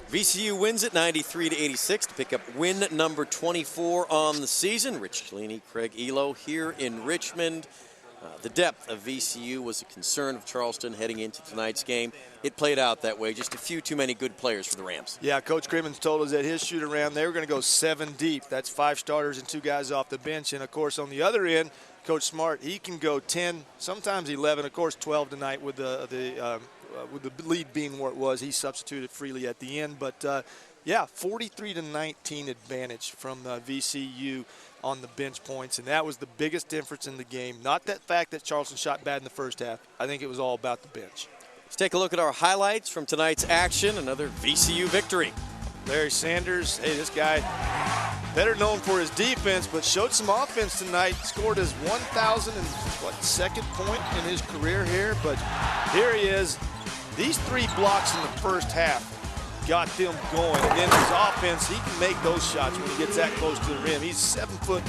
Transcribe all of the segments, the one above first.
VCU wins it 93-86 to pick up win number 24 on the season. Rich Cellini, Craig Elo here in Richmond. The depth of VCU was a concern of Charleston heading into tonight's game. It played out that way. Just a few too many good players for the Rams. Yeah, Coach Crimmins told us that his shoot-around, they were going to go 7 deep. That's 5 starters and 2 guys off the bench. And, of course, on the other end, Coach Smart, he can go 10, sometimes 11, of course 12 tonight with the lead being where it was. He substituted freely at the end. But, yeah, 43-19 advantage from VCU on the bench points, and that was the biggest difference in the game. Not that fact that Charleston shot bad in the first half. I think it was all about the bench. Let's take a look at our highlights from tonight's action. Another VCU victory. Larry Sanders, hey, this guy, better known for his defense, but showed some offense tonight. Scored his 1,002nd point in his career here, but here he is. These 3 blocks in the first half got them going, and then his offense, he can make those shots when he gets that close to the rim. He's 7'7"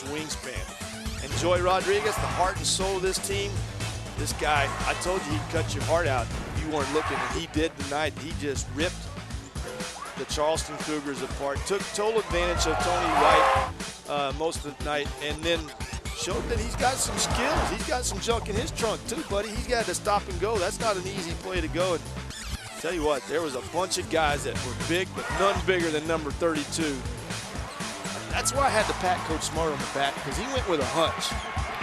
wingspan. And Joy Rodriguez, the heart and soul of this team, this guy, I told you he'd cut your heart out if you weren't looking, and he did tonight. He just ripped the Charleston Cougars apart, took total advantage of Tony White most of the night, and then showed that he's got some skills. He's got some junk in his trunk too, buddy. He's got to stop and go. That's not an easy play to go. And tell you what, there was a bunch of guys that were big, but none bigger than number 32. That's why I had to pat Coach Smart on the back, because he went with a hunch.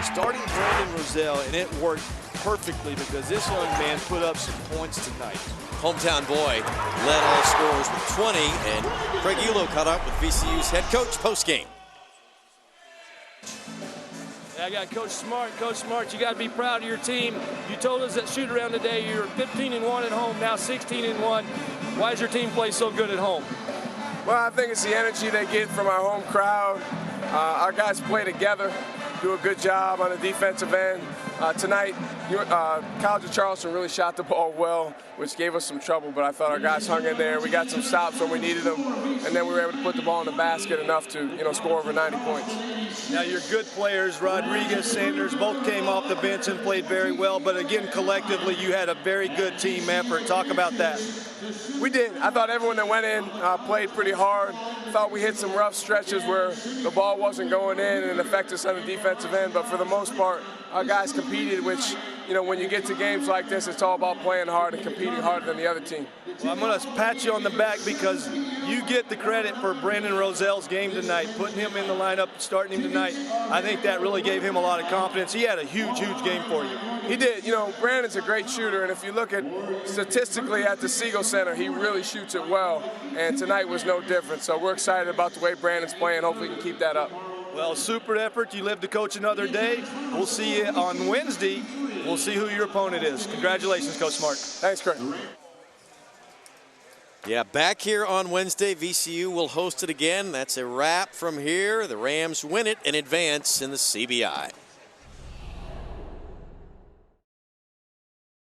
Starting Brandon Roselle, and it worked perfectly because this young man put up some points tonight. Hometown boy led all scorers with 20, and Craig Elo caught up with VCU's head coach postgame. I got Coach Smart. Coach Smart, you got to be proud of your team. You told us that shoot around today you were 15-1 at home, now 16-1. Why does your team play so good at home? Well, I think it's the energy they get from our home crowd. Our guys play together, do a good job on the defensive end. Tonight, College of Charleston really shot the ball well, which gave us some trouble, but I thought our guys hung in there. We got some stops when we needed them, and then we were able to put the ball in the basket enough to, score over 90 points. Now, your good players, Rodriguez, Sanders, both came off the bench and played very well, but again, collectively, you had a very good team effort. Talk about that. We did. I thought everyone that went in played pretty hard. Thought we hit some rough stretches where the ball wasn't going in and it affected us on the defensive end, but for the most part, our guys competed, which, when you get to games like this, it's all about playing hard and competing harder than the other team. Well, I'm going to pat you on the back because you get the credit for Brandon Roselle's game tonight, putting him in the lineup, starting him tonight. I think that really gave him a lot of confidence. He had a huge, huge game for you. He did. Brandon's a great shooter, and if you look at statistically at the Siegel Center, he really shoots it well, and tonight was no different. So we're excited about the way Brandon's playing. Hopefully we can keep that up. Well, super effort. You live to coach another day. We'll see you on Wednesday. We'll see who your opponent is. Congratulations, Coach Smart. Thanks, Craig. Yeah, back here on Wednesday, VCU will host it again. That's a wrap from here. The Rams win it and advance in the CBI.